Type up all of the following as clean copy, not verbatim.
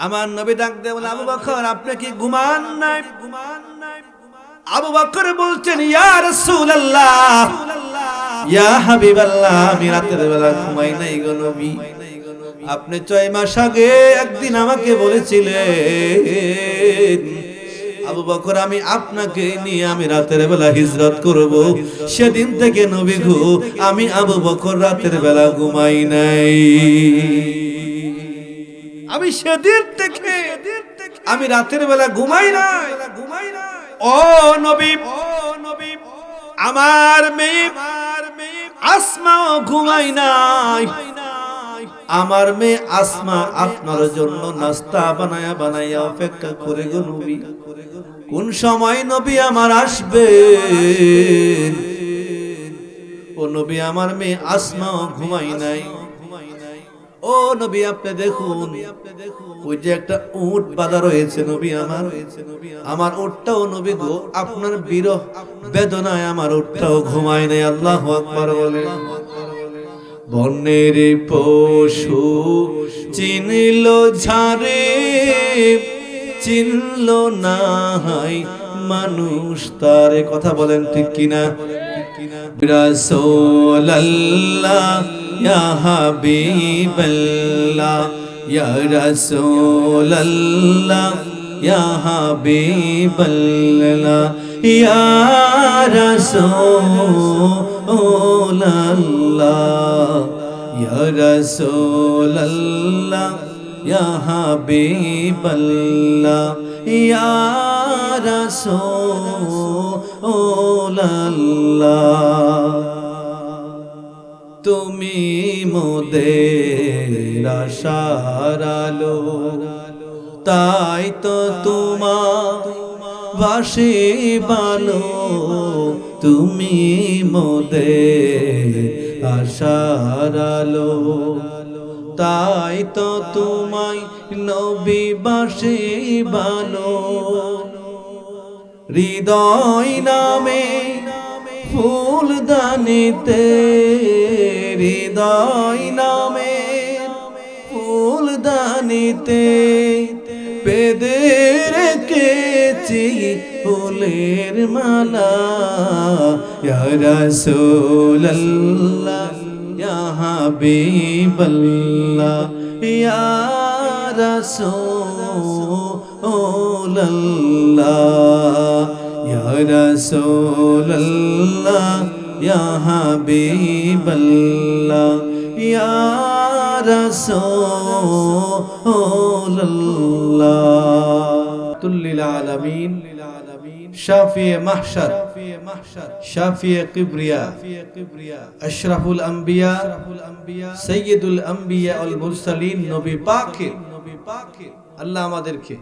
আমার নবী ডাক দিয়ে বলে, আবু বকর আপনি কি ঘুমান নাই? আবু বকর বলছেন, ইয়া রাসূলুল্লাহ, ইয়া হাবিবাল্লাহ, আমি রাতের বেলা ঘুমাই নাই গো নবী। আপনি 6 মাস আগে একদিন আমাকে বলেছিলেন, আবু বকর আমি আপনাকে নিয়ে আমি রাতের বেলা হিজরত করব। সেদিন থেকে নবী গো আমি আবু বকর রাতের বেলা ঘুমাই নাই। আমি সেদিন থেকে আমি রাতের বেলা ঘুমাই নাই। ও নবী, আমার মেয়ে আসমাও ঘুমাই নাই। আমার মেয়ে আসমা আপনার জন্য নাস্তা বানায়া বানায়া অপেক্ষা করে গো নবী। কোন সময় নবী আমার আসবেন? ও নবী আমার মেয়ে আসমাও ঘুমাই নাই। ও নবী আপনি দেখুন, ওই যে একটা উট বাঁধা রয়েছে নবী আমার উটটাও নবী গো আপনার বিরহ বেদনায় আমার উটটাও ঘুমায় নাই। আল্লাহু আকবার বলে। বনের পশু চিনল ঝারে, চিনল না মানুষ তারে। কথা বলেন ঠিক কিনা? রাসূলুল্লাহ ইয়া হাবিবাল্লাহ, ইয়া রাসূলুল্লাহ ইয়া হাবিবাল্লাহ, ইয়া রাসূলুল্লাহ, ইয়া রাসূলুল্লাহ ইয়া হাবিবাল্লাহ, ইয়া রাসূলুল্লাহ। তুমি মোদের আশার আলো, তাই তো তোমার বাসি ভালো। তুমি মোদের আশার আলো, তাই তো তোমায় নবী বাসি ভালো। হৃদয় নামে ফুলদানিতে, হৃদয় নামে ফুলদানিতে বেঁধে রেখেছি ফুলের মালা। ইয়া রাসূলুল্লাহ ইয়া হাবিবাল্লাহ, ইয়া রাসূলুল্লাহ, ইয়া রাসূলুল্লাহ ইয়া হাবিবাল্লাহ, ইয়া রাসূলুল্লাহ। লিল আলামিন শাফিয়ে মাহশার, শাফিয়ে কিবরিয়া, আশরাফুল আম্বিয়া, সাইয়্যিদুল আম্বিয়া ওয়াল মুরসালিন, নবী পাকের আল্লাহ আমাদেরকে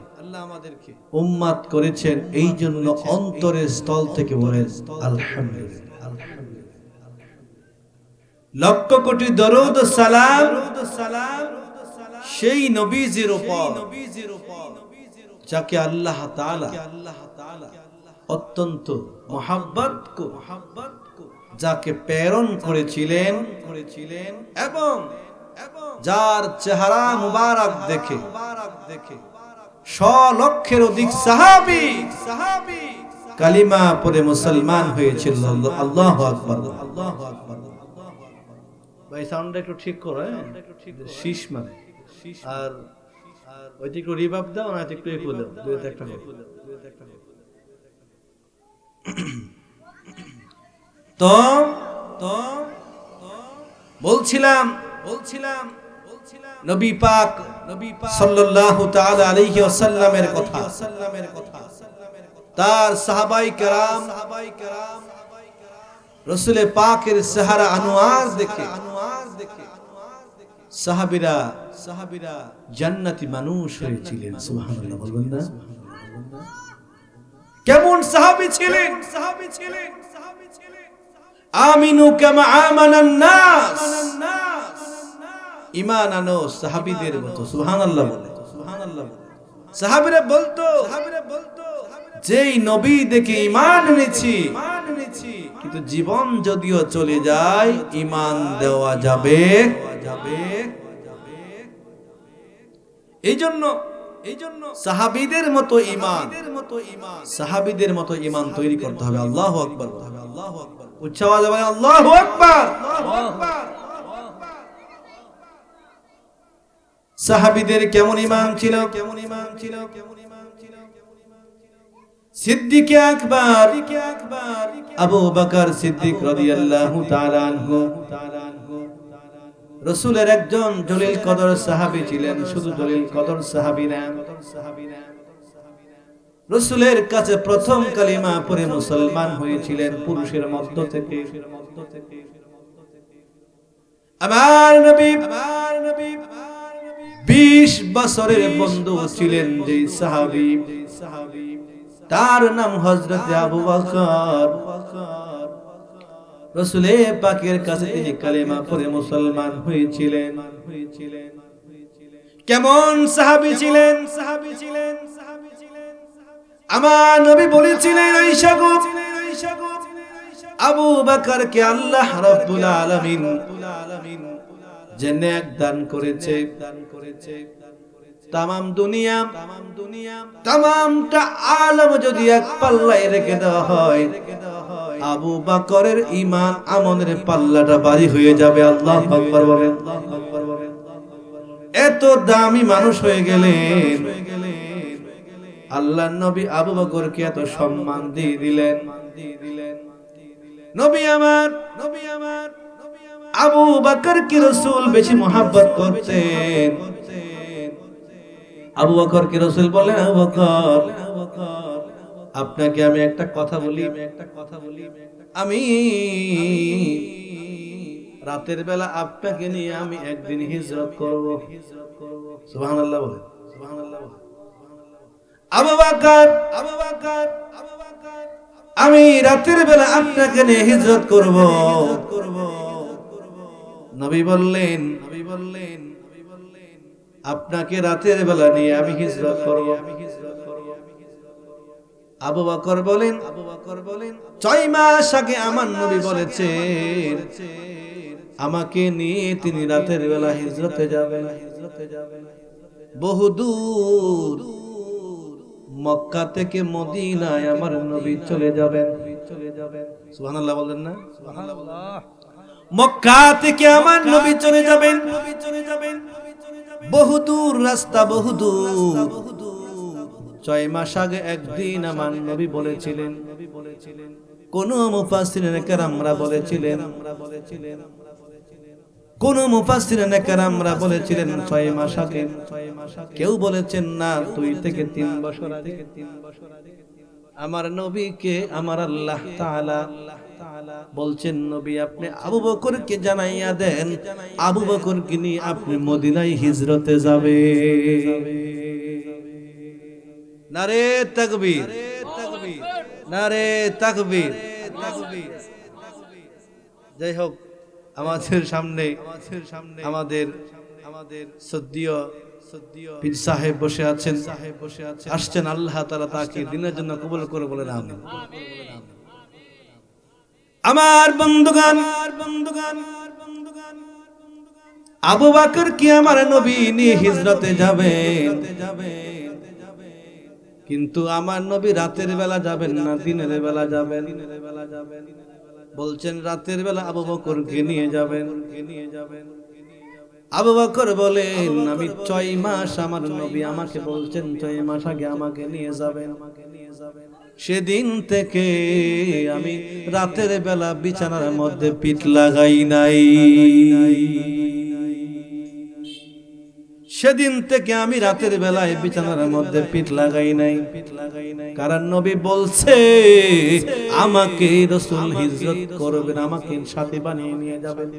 উম্মত করেছেন। এই জন্য অন্তরের স্থল থেকে বলেন আলহামদুলিল্লাহ। লক্ষ কোটি দরুদ ও সালাম সেই নবীজির উপর যাকে আল্লাহ তাআলা অত্যন্ত মহব্বত যাকে প্রেরণ করেছিলেন এবং যার চেহারা মুবারক দেখে 100 লক্ষের অধিক সাহাবী কালিমা পড়ে মুসলমান হয়েছিল। আল্লাহু আকবার। ভাই সাউন্ডটা একটু ঠিক করো, শীষ মানে আর ওইটা একটু রিভার্ব দাও, না একটু একটু দাও, দুইটা একটা হবে। তো বলছিলাম নবী পাক সাল্লাল্লাহু তাআলা আলাইহি ওয়াসাল্লামের কথা। তার সাহাবায়ে কেরাম রাসূল পাকের চেহারা আনোয়ার দেখে সাহাবীরা জান্নাতি মানুষ হয়েছিলেন। সুবহানাল্লাহ বলবেন না? কেমন সাহাবী ছিলেন? আমিনু কামা আমানান নাস, ঈমান আনো সাহাবীদের মতো। সুবহানাল্লাহ বলে। সাহাবীরা বলতো যেই নবী দেখে ঈমান এনেছি, কিন্তু জীবন যদিও চলে যায় ঈমান দেওয়া যাবে। এই জন্য সাহাবীদের মতো ঈমান, সাহাবীদের মতো ঈমান তৈরি করতে হবে। আল্লাহু আকবার, উচ্চ আওয়াজে বলেন আল্লাহু আকবার। সাহাবীদের কেমন ঈমান ছিল? সিদ্দিক আকবর আবু বকর সিদ্দিক রাদিয়াল্লাহু তাআলা আনহু রাসূলের একজন জলিল কদর সাহাবী ছিলেন। শুধু জলিল কদর সাহাবী না, রাসূলের কাছে প্রথম কালিমা পড়ে মুসলমান হয়েছিলেন পুরুষের মধ্য থেকে। আমার নবী 20 বছরের বন্ধু ছিলেন যে সাহাবী, তার নাম হযরত আবু বকর। রাসূল পাকের কাছে তিনি কালেমা পড়ে মুসলমান হয়েছিলেন। কেমন সাহাবী ছিলেন? আমার নবী বলেছিলেন, আয়েশা গো, আবু বকরকে আল্লাহ রাব্বুল আলামিন যে নেক দান করেছে, তামাম দুনিয়া, তামামটা আলম যদি এক পাল্লায় রেখে দেওয়া হয়, আবু বকরের ঈমান আমলের পাল্লাটা ভারী হয়ে যাবে। আল্লাহু আকবার বলেন। এত দামি মানুষ হয়ে গেলেন, আল্লাহর নবী আবু বকরকে এত সম্মান দিয়ে দিলেন। নবী আমার আবু বকরকে রাসূল বেশি মহব্বত করতেন। আবু বকরকে রাসূল বলেন, আবু বকর, আপনাকে আমি একটা কথা বলি। আমি রাতের বেলা আপনাকে নিয়ে আমি একদিন হিজরত করব। সুবহানাল্লাহ বলেন। আবু বকর, আমি রাতের বেলা আপনাকে নিয়ে হিজরত করব। নবী বললেন, আপনাকে রাতের বেলা নিয়ে আমি হিজরত করব। আবু বকর বলেন, 6 মাস আগে আমার নবী বলেছেন আমাকে নিয়ে তিনি রাতের বেলা হিজরতে যাবেন। বহুদূর মক্কা থেকে মদিনায় আমার নবী চলে যাবেন। সুবহানাল্লাহ বলেন না? সুবহানাল্লাহ। মক্কা থেকে আমার নবী চলে যাবেন। বহুদূর রাস্তা, বহুদূর। 6 মাস আগে একদিন আমার নবী বলেছিলেন, কোন মুফাসসিরিনে কেরামরা বলেছিলেন, কোন মুফাসসিরিনে কেরামরা বলেছিলেন 6 মাস আগে, কেউ বলেছেন না 2 থেকে 3 বছর আগে। আমার নবীকে আমার আল্লাহ তাআলা বলছেন, নবী আপনি আবু বকরকে জানাইয়া দেন, আবু বকরকে নিয়ে আপনি মদিনায় হিজরতে যাবে। নারে তাকবীর, নারে তাকবীর। যাই হোক, আমাদের সামনে আমাদের সদ্দীয় পীর সাহেব বসে আছেন, আসছেন। আল্লাহ তাআলা তাকে দিনের জন্য কবুল করে বলেন আমিন। আমার বন্ধুগণ, আবু বকর কি আমার নবী নিয়ে হিজরতে যাবেন, কিন্তু আমার নবী রাতের বেলা যাবেন না, দিনের বেলা যাবেন। বলছেন রাতের বেলা আবু বকরকে নিয়ে যাবেন। আবু বকর বলেন, আমি 6 মাস আমার নবী আমাকে বলছেন 6 মাস আগে আমাকে নিয়ে যাবেন। সেদিন থেকে আমি রাতের বেলা বিছানার মধ্যে পিঠ লাগাই নাই। সেদিন থেকে আমি রাতের বেলায় বিছানার মধ্যে পিঠ লাগাই নাই। কারণ নবী বলছে আমাকে রাসূল হিজরত করবেন, আমাকে সাথী বানিয়ে নিয়ে যাবেন।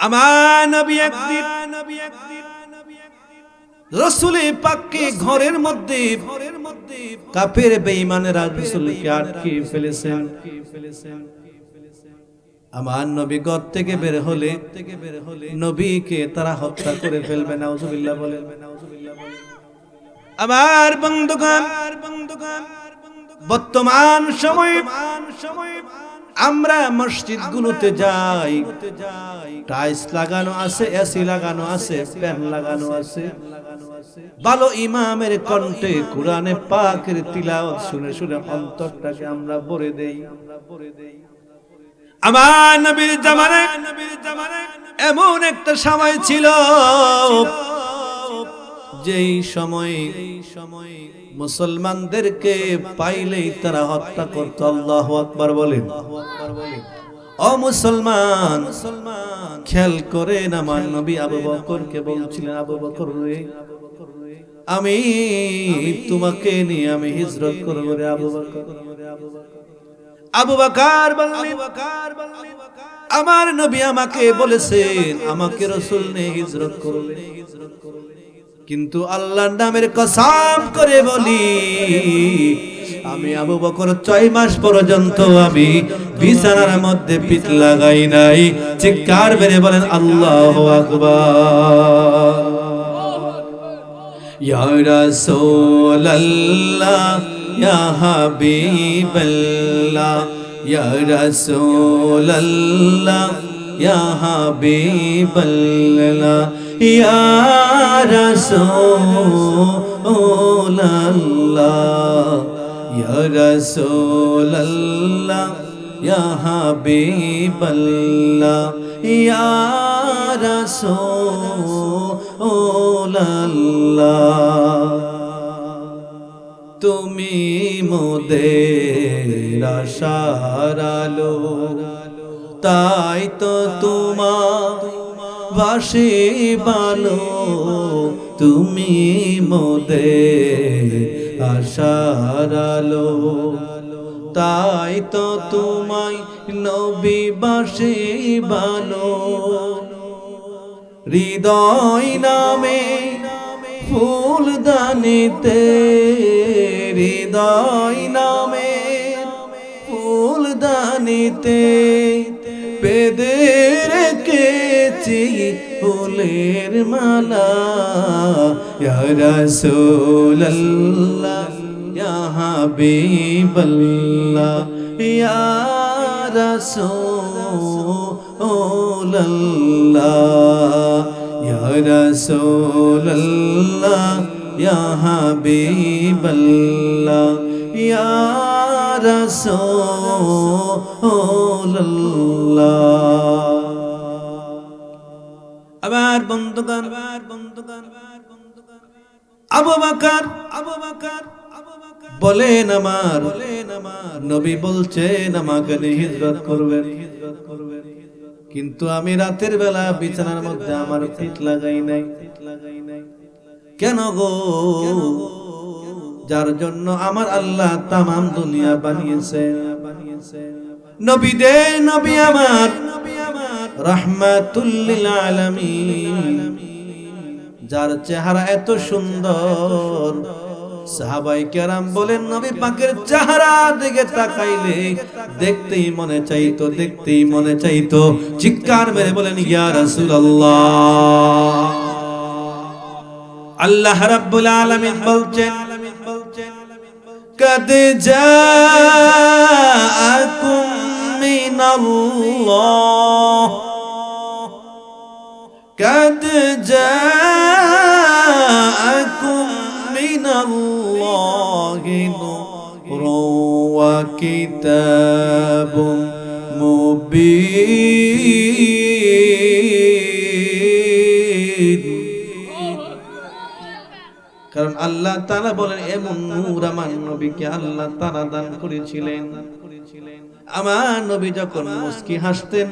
আমার নবী একদিন রাসূল পাককে ঘরের মধ্যে কাফের বেঈমানেরা রাসূলকে আটকে ফেলেছেন। আমার নবী ঘর থেকে বের হলে নবীকে তারা হত্যা করে ফেলবে। নাউজুবিল্লাহ বলেন। আমার বন্ধুগণ, বর্তমান সময়ে আমরা মসজিদগুলোতে যাই, টাইলস লাগানো আছে, এসি লাগানো আছে, ফ্যান লাগানো আছে, ভালো ইমামের কণ্ঠে কোরআনে পাকের তিলাওয়াত শুনে শুনে অন্তরটাকে আমরা ভরে দেই। আমার নবীর জামানায় এমন একটা সময় ছিল, যেই সময় মুসলমানদেরকে পাইলেই তারা হত্যা করত। আল্লাহু আকবার বলেন। ও মুসলমান, খেয়াল করেন, আমার নবী আবু বকরকে বলছিলেন, আবু বকর রে, আমি তোমাকে নিয়ে আমি হিজরত করব রে আবু বকর। আবু বকর বললেন, আমার নবী আমাকে বলেছেন আমাকে রাসূল নিয়ে হিজরত করবে, কিন্তু আল্লাহর নামের কসম করে বলি আমি আবু বকর 6 মাস পর্যন্ত আমি বিছানার মধ্যে পিঠ লাগাই নাই। চিৎকার মেরে বলেন আল্লাহু আকবার। ইয়া রাসূলুল্লাহ, ইয়া হাবিবাল্লাহ, ইয়া রাসূলুল্লাহ, ইয়া হাবিবাল্লাহ, ইয়া রাসূলুল্লাহ, ইয়া রাসূলুল্লাহ, ইয়া হাবিবাল্লাহ, ইয়া রাসূলুল্লাহ। তুমি মোদের আশার আলো, তাই তো তোমার ভাসে ভালো, তুমি মোদের আশার আলো, তাই তো তোমায় নবী ভাসে ভালো। হৃদয় নামে ফুলদানিতে, হৃদয় নামে ফুলদানিতে বেঁধে রেখেছি ফুলের মালা। ইয়া রাসূলুল্লাহ, ইয়া হাবিবাল্লাহ, ইয়া রাসূলুল্লাহ, ইয়া রাসূলুল্লাহ, ইয়া হাবিবাল্লাহ, ইয়া রাসূলুল্লাহ। আবার বন্ধুগণ, আবু বকর বলেন আমার নবী বলছেন আমাকে নিয়ে হিজরত করবেন, কিন্তু আমি রাতের বেলা বিছানার মধ্যে আমার পিঠ লাগাই নাই। কেন গো? যার জন্য আমার আল্লাহ তামাম দুনিয়া বানিয়েছে। নবী দে নবী আমার রাহমাতুল লিল আলামিন, যার চেহারা এত সুন্দর, সাহাবায়ে কেরাম বলেন নবী পাকের চেহারা দিকে তাকাইলে দেখতেই মনে চাইতো, দেখতেই মনে চাইতো। চিৎকার মেরে বলেন ইয়া রাসূলুল্লাহ। আল্লাহ রাব্বুল আলামিন বলছেন قد جاءكم من الله قد جاءكم من الله نور وكتاب مبين। কারণ আল্লাহ তাআলা বলেন এমন নূর আমার নবীকে আল্লাহ তাআলা দান করেছিলেন। আমার নবী যখন মুস্কি হাসতেন,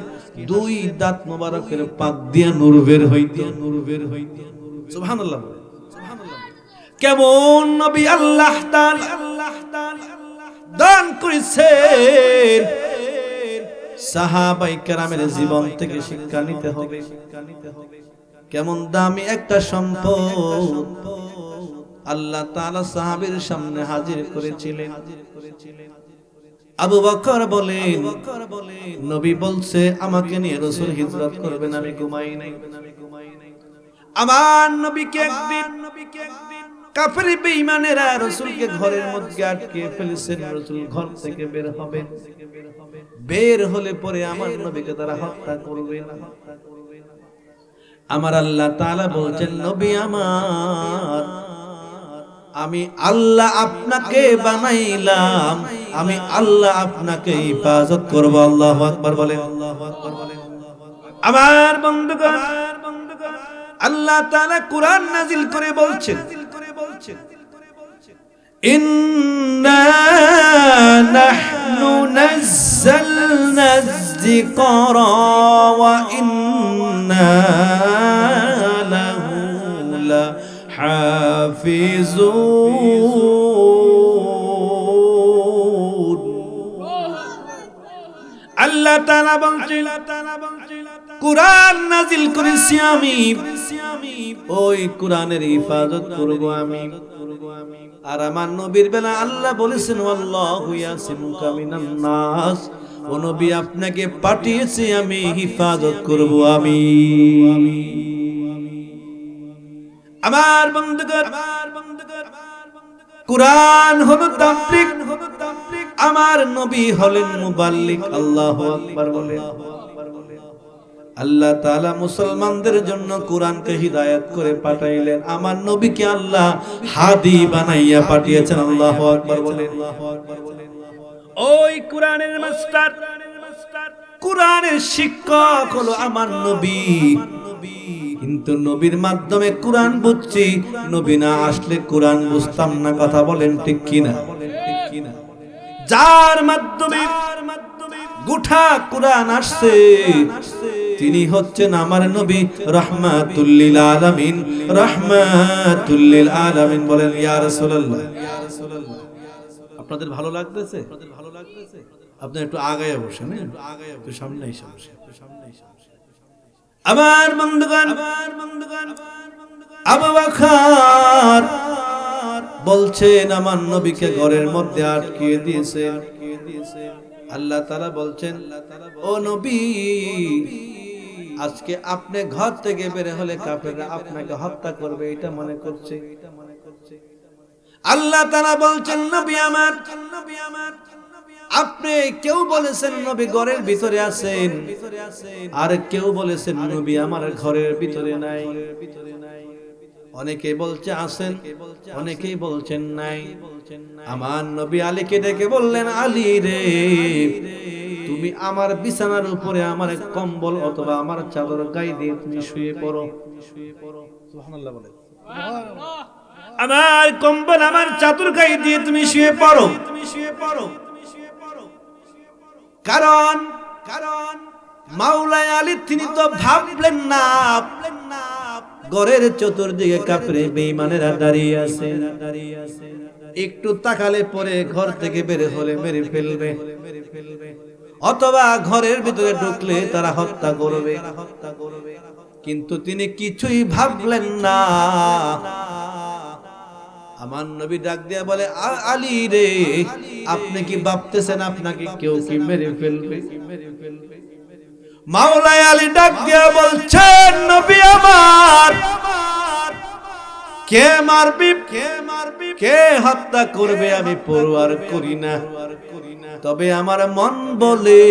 2 দাঁত মোবারকের পাক দিয়া নূর বের হইতো, নূর বের হইতো। সুবহানাল্লাহ, সুবহানাল্লাহ। কেমন নবী আল্লাহ তাআলা দান করেছেন। সাহাবায়ে কেরামের জীবন থেকে শিক্ষা নিতে হবে। কেমন দামি একটা সম্পদ আল্লাহ তাআলা সাহাবীর সামনে হাজির করেছিলেন। আবু বকর বলেন নবী বলছে আমাকে নিয়ে রাসূল হিজরত করবেন, আমি ঘুমাই নাই। আমার নবীকে একদিন কাফের বেঈমানেরা রাসূলকে ঘরের মধ্যে আটকে ফেলেছেন। রাসূল ঘর থেকে বের হবেন, বের হলে পরে আমার নবীকে তারা হত্যা করবে না। আমার আল্লাহ তাআলা বলছেন, নবী আমার, আমি আল্লাহ আপনাকে বানাইলাম, আমি আল্লাহ আপনাকে হিফাজত করব। আল্লাহু আকবার বলেন। আমার বন্ধুগণ, আল্লাহ তাআলা কুরআন নাযিল করে বলছেন, ইন্না নাহনু নাযালনা যিকরা ওয়া ইন্না লাহু লাহাফিজুন। আল্লাহ তাআলা বলছেন, কুরআন নাযিল করেছি আমি, ওই কুরআনের হিফাজত করব আমি। আর আমার নবীর বেলা আল্লাহ বলেছেন, ওয়াল্লাহু ইয়াসিমুকা মিনান নাস, ও নবী আপনাকে পাঠিয়েছি আমি, হিফাজত করব আমি। আমার বন্ধুগণ, কুরআন হলো তাবলীগ, আমার নবী হলেন মুবাল্লিগ। আল্লাহু আকবার বলেন। আল্লাহ তাআলা মুসলমানদের জন্য কোরআনকে হিদায়াত করে পাঠাইলেন, আমার নবীকে আল্লাহ হাদি বানাইয়া পাঠিয়েছেন। আল্লাহু আকবার বলেন। ওই কোরআনের মাস্টার, কোরআনের শিক্ষক হলো আমার নবী। কিন্তু নবীর মাধ্যমে কোরআন বুঝছি, নবী না আসলে কোরআন বুঝতাম না। কথা বলেন ঠিক কিনা? যার মাধ্যমে গোটা কোরআন আসছে তিনি হচ্ছেন আমার নবী, রাহমাতুল লিল আলামিন, রাহমাতুল লিল আলামিন। বলেন ইয়া রাসূলুল্লাহ। আপনাদের ভালো লাগতেছে? আপনি একটু আগায় বসেন, একটু সামনে এসে বসেন। আমার বন্ধুগণ, আবু বকর বলছেন আমার নবীকে ঘরের মধ্যে আটকিয়ে দিয়েছেন। আল্লাহ তাআলা বলছেন, ও নবী, আজকে আপনি ঘর থেকে বের হলে কাফেররা আপনাকে হত্যা করবে, এটা মনে করছে। আল্লাহ তাআলা বলছেন, নবী আমার, আপনি কেউ বলেছেন নবী ঘরের ভিতরে আছেন, আর কেউ বলেছেন নবী আমার ঘরের ভিতরে নাই। অনেকে বলছে আছেন, অনেকেই বলছেন নাই। আমার নবী আলীকে ডেকে বললেন, আলী রে, তুমি আমার বিছানার উপরে আমার কম্বল অথবা আমার চাদর গায়ে দিয়ে তুমি শুয়ে পড়ো। সুবহানাল্লাহ বলে। আমার কম্বল আমার চাদর গায়ে দিয়ে তুমি শুয়ে পড়ো। কারণ মাওলা আলী তিনি তো ভাবলেন না ঘরের চতুর্দিকে কাফের বেঈমানেরা দাঁড়িয়ে আছে, একটু তাকালে পরে ঘর থেকে বের হলে মেরে ফেলবে, অথবা ঘরের ভিতরে ঢুকলে তারা হত্যা করবে। কিন্তু তিনি কিছুই ভাবলেন না। আমার নবী ডাক দিয়া বলে, আলী রে, আপনি কি ভাবতেছেন আপনাকে কেউ কি মেরে ফেলবে? মাওলা আলী ডাক দিয়া বলছেন, নবী আমার, কে মারবি, কে হত্যা করবে আমি পরোয়া করি না। তবে আমার মন বলে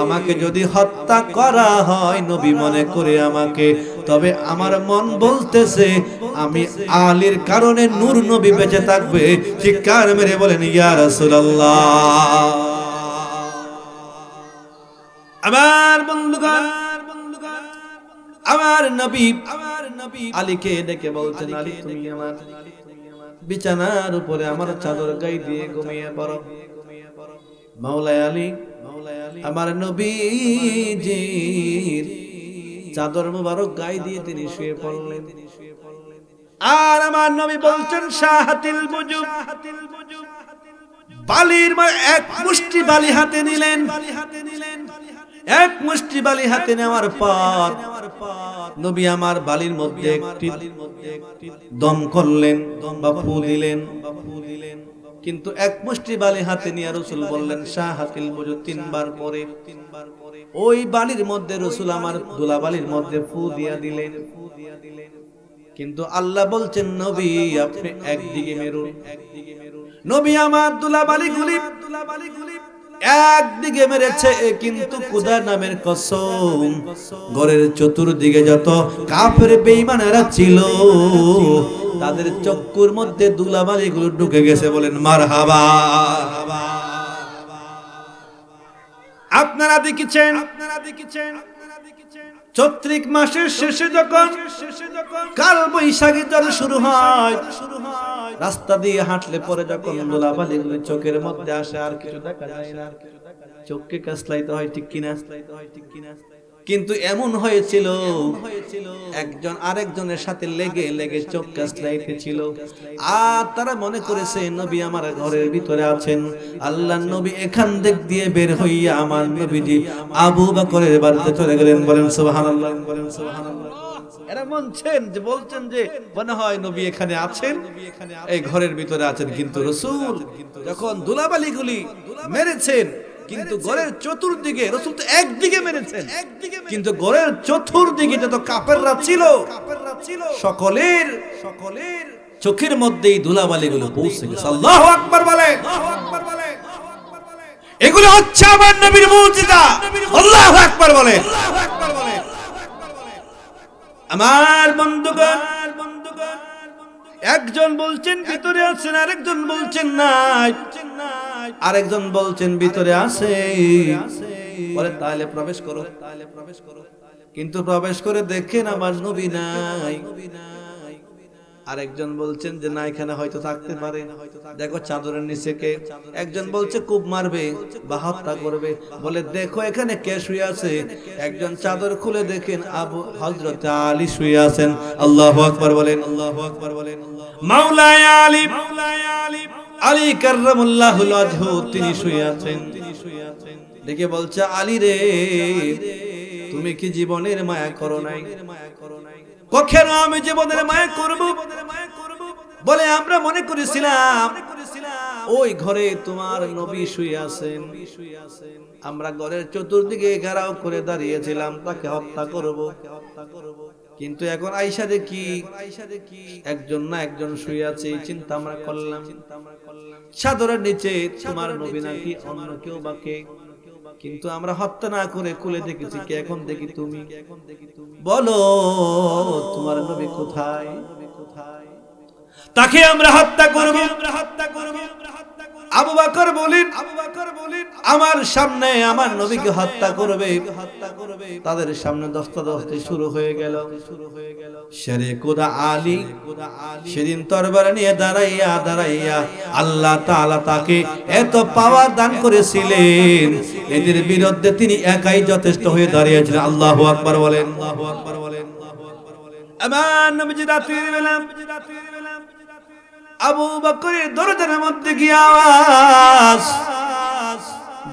আমাকে যদি হত্যা করা হয় নবী মনে করে আমাকে, তবে আমার মন বলতেছে আমি আলীর কারণে নূর নবী বেঁচে থাকবে। চিৎকার মেরে বলেন ইয়া রাসূলুল্লাহ। আমার বন্ধুগণ, আমার নবী আলীকে ডেকে বলছেন, আলী তুমি আমার বিছানার উপরে আমার চাদর গায়ে দিয়ে ঘুমিয়ে পড়ো। মাওলা আলী আমার নবীজির চাদর মুবারক গায়ে দিয়ে তিনি শুয়ে পড়লেন। আর আমার নবী বলছেন, শাহাতিল বুজুব, বালির এক মুষ্টি বালি হাতে নিলেন। এক মুষ্টি বালি হাতে নেওয়ার পর নবী আমার বালির মধ্যে একটি দম করলেন বা ফু দিলেন। কিন্তু এক মুষ্টি বালি হাতে নিয়ে রাসূল বললেন শাহাতিল বুজুব, তিনবার পরে ওই বালির মধ্যে রাসূল আমার ধুলা বালির মধ্যে ফু দিয়া দিলেন। কিন্তু আল্লাহ বলছেন নবী আপনি একদিকে মেরুন। নবী আমার দুলাবালিগুলি একদিকে মেরেছে, কিন্তু খোদা নামের কসম ঘরের চতুর্দিকে যত কাফের বেঈমানেরা ছিল তাদের চক্ষুর মধ্যে দুলাবালিগুলো ঢুকে গেছে। বলেন মারহাবা। আপনারা দেখেছেন চৈত্রিক মাসের শেষে যখন কাল বৈশাখী জ্বর শুরু হয়, রাস্তা দিয়ে হাঁটলে পরে যখন ধুলাবালিগুলো চোখের মধ্যে আসে আর কিছু দেখা যায় না, চোখকে কাছলাইতে হয়, ঠিক কিনা? কিন্তু এমন হয়েছিল একজন আরেকজনের সাথে লেগে লেগে চোখ কাছলাইতেছিল, আর তারা মনে করেছে নবী আমার ঘরের ভিতরে আছেন। আল্লাহর নবী এখান দিয়ে বের হইয়া আমার নবীজি আবু বকরের বাড়িতে চলে গেলেন। বলেন সুবহানাল্লাহ, বলেন সুবহানাল্লাহ। এরা বলছেন যে মনে হয় নবী এখানে আছেন, এই ঘরের ভিতরে আছেন। কিন্তু রাসূল যখন ধুলাবালিগুলি মেরেছেন, কিন্তু ঘরের চতুর্দিকে, রাসূল তো একদিকে মেরেছেন, কিন্তু ঘরের চতুর্দিকে যত কাফেররা ছিল সকলের চোখের মধ্যেই ধুলাবালিগুলো পৌঁছে গেছে। আল্লাহু আকবার বলেন। এগুলো হচ্ছে আমার নবীর মুজিজা। আল্লাহু আকবার বলেন। আমার বন্ধুগণ, একজন বলছেন ভিতরে আছেন, আরেকজন বলছেন নাই, আরেকজন বলছেন ভিতরে আছে। বলে তাহলে প্রবেশ করো। কিন্তু প্রবেশ করে দেখেন আমার নবী নাই। আরেকজন বলছেন যে না, এখানে হয়তো থাকতে পারে, দেখো চাদরের নিচে কে। একজন বলছে কূপ মারবে বা হত্যা করবে, বলে দেখো এখানে কে শুয়ে আছে। একজন চাদর খুলে দেখেন আবু হযরত আলী শুয়ে আছেন। আল্লাহু আকবার বলেন, আল্লাহু আকবার বলেন। মাওলায়ে আলী, আলী কাররামাল্লাহুল ওয়াজহু তিনি শুয়ে আছেন। দেখে বলছে আলী রে, তুমি কি জীবনের মায়া করো নাই? কখনো আমি জীবনের মায়া করব? বলে আমরা মনে করেছিলাম ওই ঘরে তোমার নবী শুয়ে আছেন, আমরা ঘরের চতুর্দিকে ঘেরাও করে দাঁড়িয়েছিলাম তাকে হত্যা করব। কিন্তু এখন আয়েশা দেখি একজন না একজন শুয়ে আছে, এই চিন্তা আমরা করলাম। চাদরের নিচে তোমার নবী নাকি অন্য কেউ বা কে? কিন্তু আমরা হত্যা না করে খুলে দেখেছি কে। এখন দেখি তুমি। বলো তোমার নবী কোথায়? তাকে আমরা হত্যা করব। আবু বকর বলেন আমার সামনে আমার নবীকে হত্যা করবে। তাদের সামনে দস্তাদস্তি শুরু হয়ে গেল। শেরে খোদা আলী সেদিন তরবারি নিয়ে দাঁড়াইয়া আল্লাহ তাআলা তাকে এত পাওয়ার দান করেছিলেন, এদের বিরুদ্ধে তিনি একাই যথেষ্ট হয়ে দাঁড়িয়েছিলেন। আল্লাহু আকবার বলেন, আল্লাহু আকবার বলেন। আমার নবীজি রাতের বেলা আবু বকরের দরজার মধ্যে গিয়ে আওয়াজ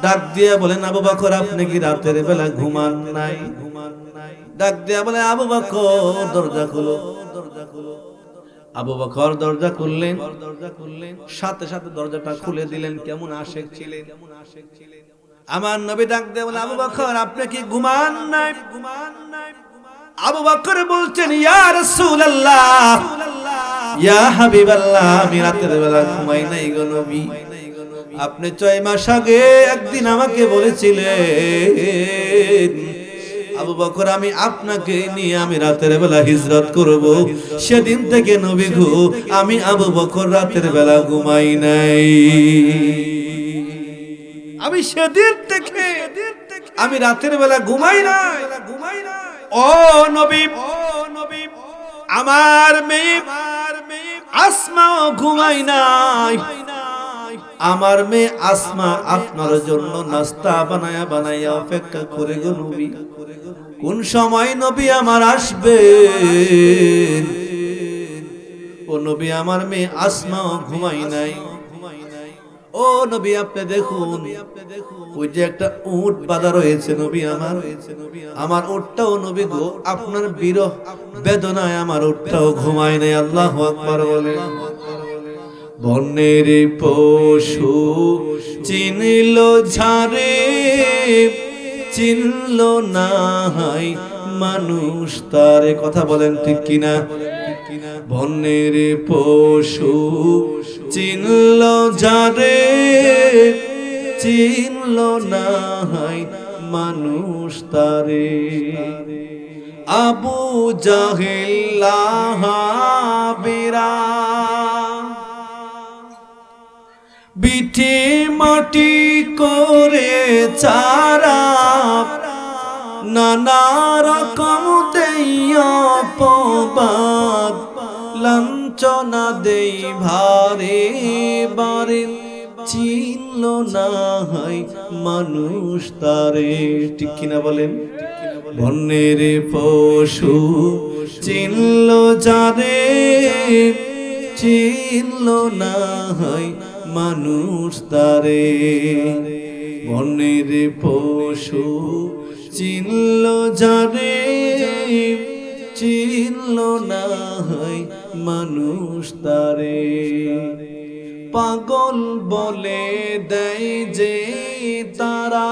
ডাক দিয়ে বলেন আবু বকর আপনি কি রাতের বেলা ঘুমান নাই? ডাক দিয়ে বলে আবু বকর দরজা খুলো। আবু বকর দরজা খুললেন, সাথে সাথে দরজাটা খুলে দিলেন। কেমন আশেক ছিলেন। আমার নবী ডাক দিয়ে বলে আবু বকর আপনি কি ঘুমান নাই? আবু বকর বলছেন ইয়া রাসূলুল্লাহ, ইয়া হাবিবাল্লাহ, আমি রাতের বেলা ঘুমাই নাই গো নবী। আপনি 6 মাস আগে একদিন আমাকে বলেছিলেন আবু বকর আমি আপনাকে নিয়ে আমি রাতের বেলা হিজরত করব। সেদিন থেকে নবী গো আমি আবু বকর রাতের বেলা ঘুমাই নাই। আমি সেদিন থেকে আমি রাতের বেলা ঘুমাই নাই। ও নবী, আমার মেয়ে আসমাও ঘুমাই নাই। আমার মেয়ে আসমা আপনার জন্য নাস্তা বানায়া অপেক্ষা করে গো নবী। কোন সময় নবী আমার আসবেন? ও নবী আমার মেয়ে আসমাও ঘুমাই নাই। ও নবী আপনি দেখুন ওই যে একটা উট বাঁধা রয়েছে নবী আমার উটটাও নবী গো আপনার বিরহ বেদনায় আমার উটটাও ঘুমায় নাই। আল্লাহু আকবার বলেন। বনের পশু চিনল ঝারে, চিনল না হয় মানুষ তারে। কথা বলেন ঠিক কিনা? বনের পশু চিনল যারে, চিনল না মানুষ তারে। আবু জাহেল লাহাবেরা বিঠে মাটি করে চারা, নানা রকম দেই অপবাদ, লাঞ্ছনা দেই ভারে বারে, চিনল না মানুষ তারে। ঠিক কিনা বলেন? বনের পশু চিনল যারে, চিনল না মানুষ তারে। বনের পশু চিনল যারে, চিনল না মানুষ তারে। পাগল বলে দেয় যে তারা,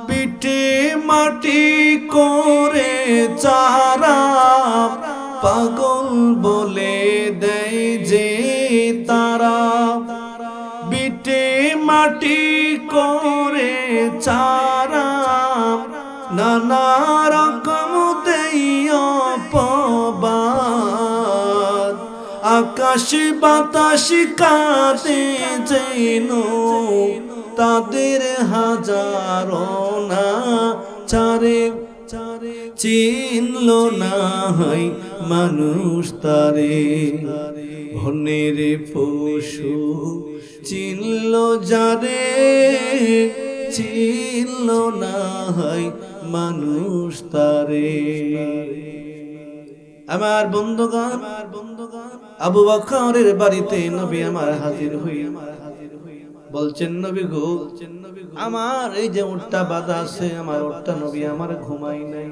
পিঠে মাটি করে চারা। পাগল বলে দেয় যে তারা, পিঠে মাটি করে চারা। নানা রকম দেই অপবাদ, আকাশ বাতাস কাঁদে যেন তাদের হাজারো না চারে। চিনল না মানুষ তারে। বনের পশু চিনল যারে, চিনল না মানুষ তারে। আমার বন্ধুগণ, আবু বকরের বাড়িতে নবী আমার হাজির হই। বলছেন, নবী গো, আমার এই যে উটটা বাঁধা আছে, আমার উটটা নবী আমার ঘুমাই নাই।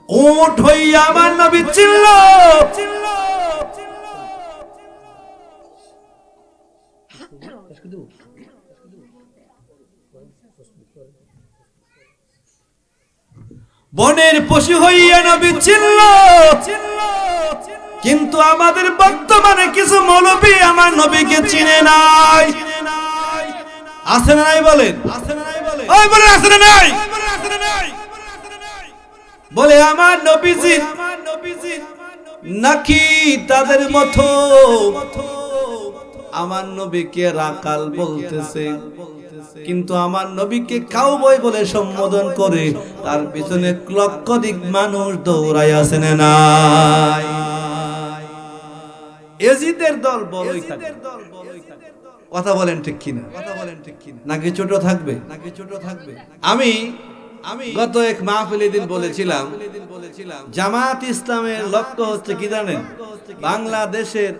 উট হইয়া আমার নবী চিল্ল, বনের পশু হইয়া নবী চিল্ল। কিন্তু আমাদের বর্তমানে কিছু মৌলবী আমার নবীকে চিনে নাই। আছে না নাই বলেন? ওই বলে আছে না নাই? বলে আমার নবীজি নাকি তাদের মতো আমার নবীকে রাকাল বলতেছে, কিন্তু আমার নবীকে কাউবয় বলে সম্বোধন করে তার পিছনে লক্ষাধিক মানুষ দৌড়ায় আছে না নাই? এজিদের দল বড়ই থাকে। কথা বলেন ঠিক কিনা? নাকি ছোট থাকবে? আমি গত এক মাহফিলে দিন বলেছিলাম, জামাত ইসলামের লক্ষ্য হচ্ছে কি জানেন? বাংলাদেশের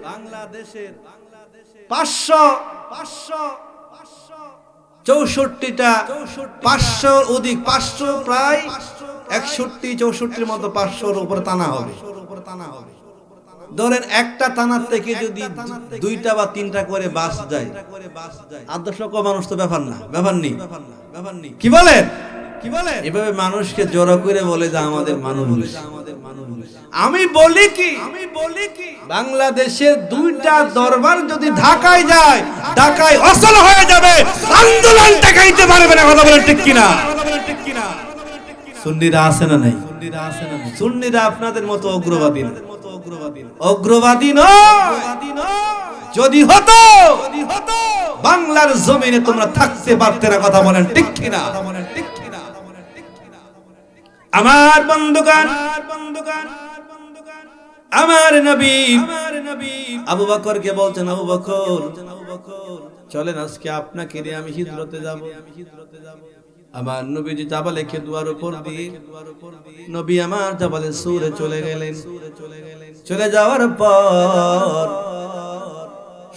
564টা 500 অধিক 500 প্রায় 61-64 মতো 500-র উপরে টানা হবে। ধরেন একটা থানার থেকে যদি 2টা বা 3টা করে বাস যায়, 800 লক্ষ মানুষ তো ব্যাপার না, ব্যাপার নেই। কি বলেন? এভাবে মানুষকে জড়ো করে বলে যে আমাদের মানুষ। আমি বলি কি, বাংলাদেশের 2টা দরবার যদি ঢাকায় যায়, ঢাকায় অচল হয়ে যাবে, আন্দোলন ঠেকাইতে পারবে না। কথা বলেন ঠিক কিনা? সুন্নিরা আছে না নাই? সুন্নিরা আপনাদের মতো অগ্রবাদী নয়। যদি হতো বাংলার জমিনে তোমরা থাকতে পারতে না। কথা বলেন ঠিক কিনা? আমার বন্ধুগণ, আমার নবী আবু বকরকে বলছেন, আবু বকর চলেন আজকে আপনাকে নিয়ে আমি হিজরতে যাব। আমার নবীজি জাবালে খেদুয়ার উপর দিয়ে নবী আমার জাবালে সুরে চলে গেলেন। চলে যাওয়ার পর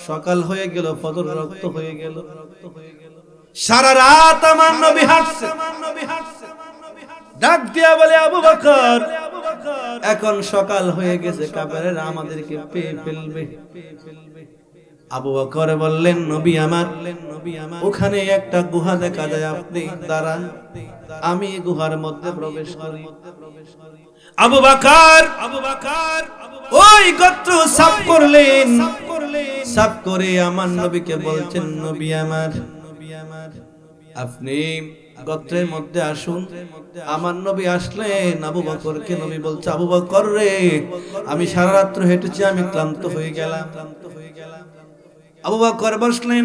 সকাল হয়ে গেল, ফজর রক্ত হয়ে গেল। সারা রাত আমার নবী হাঁটছে। ডাক দিয়া বলে, আবু বকর এখন সকাল হয়ে গেছে, কাফেররা আমাদেরকে পেয়ে ফেলবে। আবু বকর বললেন, নবী আমার ওখানে একটা গুহা দেখা যায়, আপনি দাঁড়ান, আমি গুহার মধ্যে প্রবেশ করি। আবু বকর ওই গোত্র সাফ করলেন, সাফ করে আমার নবীকে বলছেন, নবী আমার আপনি গোত্রের মধ্যে আসুন। আমার নবী আসলেন, আবু বকরকে নবী বলছে, আবু বকর রে, আমি সারা রাত্র হেঁটেছি, আমি ক্লান্ত হয়ে গেলাম। আবু বকর বসলেন,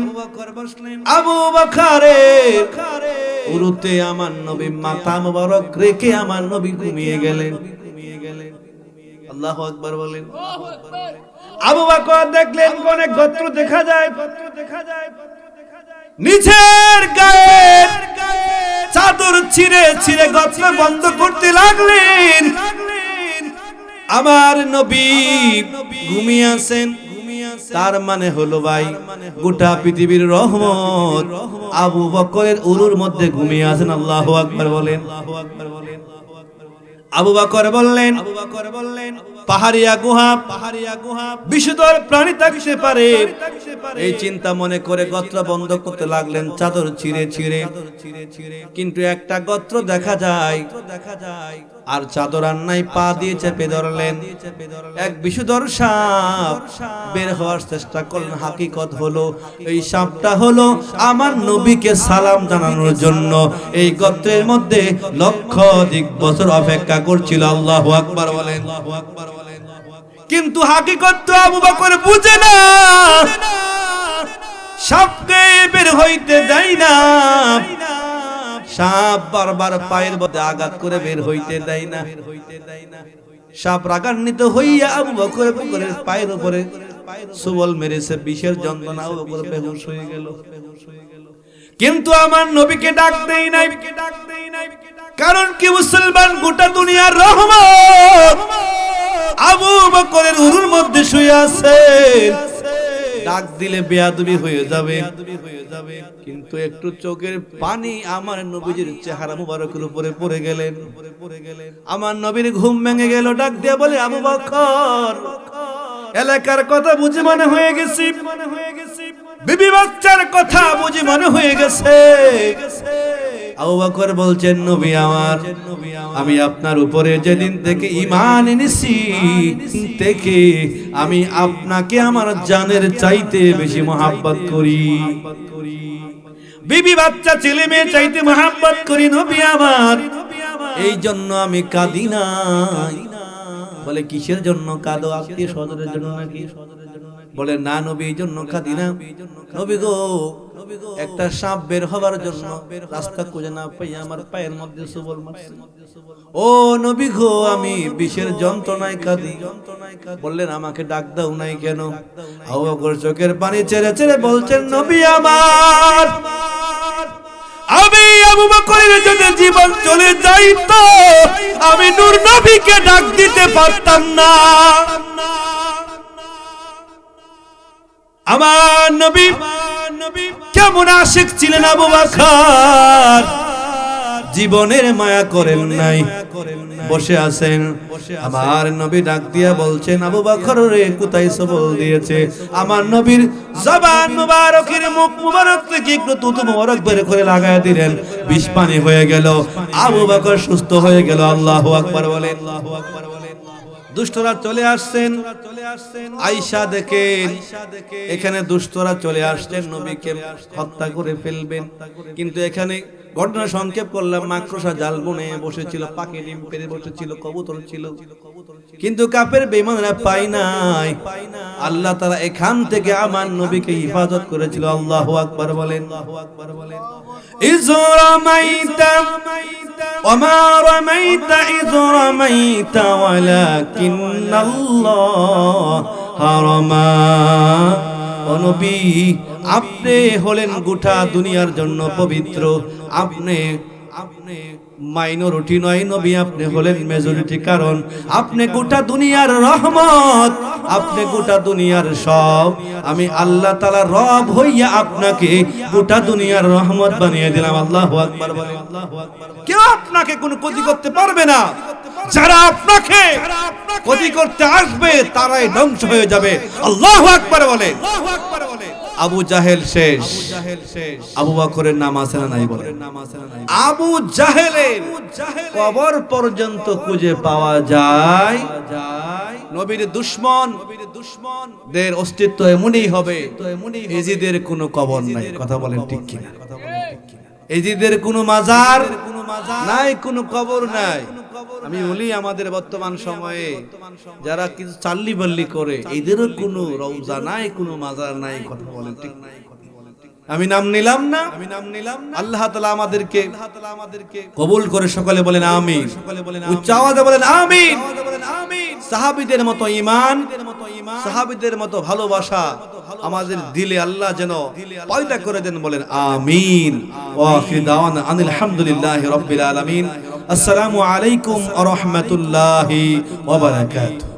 আবু বকরের উরুতে আমার নবী মাথা মোবারক রেখে আমার নবী ঘুমিয়ে গেলেন। আল্লাহু আকবার বলেন। আবু বকর দেখলেন অনেক গোত্র দেখা যায়, নিচের গায়ের চাদর ছিঁড়ে ছিঁড়ে গোত্র বন্ধ করতে লাগলেন। আমার নবী ঘুমিয়ে আছেন, তার মানে হলো ভাই গোটা পৃথিবীর রহমত আবু বকরের উরুর মধ্যে ঘুমিয়ে আছেন। আল্লাহু আকবার বলেন। আবু বকর বললেন, পাহাড়িয়া গুহা বিষধর প্রাণী থাকতে পারে, এই চিন্তা মনে করে গোত্র বন্ধ করতে লাগলেন, চাদর ছিঁড়ে ছিঁড়ে। কিন্তু একটা গোত্র দেখা যায় আর চাদর আর নাই, পা দিয়ে চেপে ধরলেন। এক বিষধর সাপ বের হওয়ার চেষ্টা করলেন। হাকিকত হলো এই সাপটা হলো আমার নবীকে সালাম জানানোর জন্য এই গোত্রের মধ্যে লক্ষাধিক বছর অপেক্ষা করছিল। আল্লাহু আকবার বলেন। কিন্তু হাকিকত তো আবু বকর বুঝে না, সাপকে বের হইতে দেয় না, সাপ বারবার পায়ের মধ্যে আঘাত করে বের হইতে দেয় না। সাপ রাগান্বিত হইয়া আবু বকরের পায়ের উপরে সুবল মেরেছে, বিষের যন্ত্রণা, আবু বকর বেহুশ হয়ে গেল। কিন্তু আমার নবীকে ডাক দেই নাই, কারণ কি মুসলমান গোটা দুনিয়ার রহমত আবু বকরের উরুর মধ্যে শুয়ে আছে, ডাক দিলে বেয়াদবি হয়ে যাবে। কিন্তু একটু চোখের পানি আমার নবীজির চেহারা মুবারকের উপরে পড়ে গেলেন। আমার নবীর ঘুম ভেঙে গেল, ডাক দিয়ে বলে, আবু বকর এলাকার কথা বুঝি মনে হয়ে গেছি, বিবি বাচ্চার কথা বুঝি মনে হয়ে গেছে। আবু বকর বলছেন, নবী আমার, আমি আপনার উপরে যেদিন থেকে ঈমান এনেছি থেকে আমি আপনাকে আমার জানের চাইতে বেশি মহব্বত করি, বিবি বাচ্চা ছেলে মেয়ে চাইতে মহব্বত করি নবী আমার, এই জন্য আমি কাঁদি না। বলে, কিসের জন্য কাঁদো? আত্মীয় স্বজনের জন্য নাকি? বলে, না নবী, এই জন্য কাঁদি না। নবী গো, একটা সাপ বের হবার জন্য রাস্তা খুঁজে না পাই আমার পায়ের মধ্যে সুবল মারছে। ও নবী গো, আমি বিষের যন্ত্রণায় কাঁদি। বললেন, আমাকে ডাক দাও নাই কেন? আবু বকর চোখের পানি ছেড়ে ছেড়ে বলছেন, নবী আমার, আমি আবু বকরের যদি জীবন চলে যাইতো আমি নূর নবীকে ডাক দিতে পারতাম না। আমার নবী কেমন আশিক ছিলেন আবু বকর, জীবনের মায়া করেন নাই, বসে আছেন। আমার নবী ডাক দিয়া বলছেন, আবু বকর রে, কোথায় সবল দিয়েছে? আমার নবীর জবান মুবারকের মুখ মুবারক থেকে একটু তুতু মুবারক বের করে লাগায় দিলেন, বিষ পানি হয়ে গেল, আবু বকর সুস্থ হয়ে গেল। আল্লাহু আকবার বলেন। দুষ্টরা চলে আসছেন, আয়েশা দেখেন এখানে দুষ্টরা চলে আসছেন, নবীকে হত্যা করে ফেলবেন। কিন্তু এখানে ঘটনা সংক্ষেপ করলাম, মাকড়সা জাল বুনে বসেছিল, পাখি ডিম পেড়ে বসেছিল, কবুতর ছিল, কিন্তু কাফের বেঈমানরা পাই নাই। আল্লাহ তাআলা এখান থেকে আমার নবীকে হিফাজত করেছিল। আল্লাহু আকবার বলেন। ইয রামাইতা ওমা রামাইতা ইয রামাইতা ওয়ালাকিন্নাল্লাহা রামা। ও নবী, আপনি হলেন গোটা দুনিয়ার জন্য পবিত্র, আপনি মাইনরিটি নয় নবী, আপনি হলেন মেজরিটি, কারণ আপনি গোটা দুনিয়ার রহমত, আপনি গোটা দুনিয়ার সব। আমি আল্লাহ তাআলা রব হইয়া আপনাকে গোটা দুনিয়ার রহমত বানিয়ে দিলাম। আল্লাহু আকবার বলেন। কেউ আপনাকে কোনো ক্ষতি করতে পারবে না, যারা আপনাকে ক্ষতি করতে আসবে তারাই ধ্বংস হয়ে যাবে। আল্লাহু আকবার বলেন। আবু জাহেল শেষ, আবু বকরের নাম আছে না নাই বলেন? আবু জাহেলের কবর পর্যন্ত খুঁজে পাওয়া যায়। নবীর দুশমনদের অস্তিত্ব এমনই হবে, এজিদের কোনো কবর নাই। কথা বলেন ঠিক কিনা? এজিদের কোনো মাজার নাই, কোনো কবর নাই। আমি বলি আমাদের বর্তমান সময়ে যারা কিছু চাল্লি বাল্লি করে, এদেরও কোনো রওজা নাই, কোনো মাজার নাই। কথা বলেন ঠিক? আমি নাম নিলাম না, আল্লাহ তাআলা আমাদেরকে কবুল করে। সকলে বলেন আমিন, উচ্চ আওয়াজে বলেন আমিন। সাহাবীদের মতো ঈমান, সাহাবীদের মতো ভালোবাসা আমাদের দিলে আল্লাহ যেন পয়দা করে দেন। বলেন আমিন। ওয়া আখিরু দাওয়ানা আনিল হামদুলিল্লাহি রাব্বিল আলামিন। আসসালামু আলাইকুম ওয়া রাহমাতুল্লাহি ওয়া বারাকাতুহু।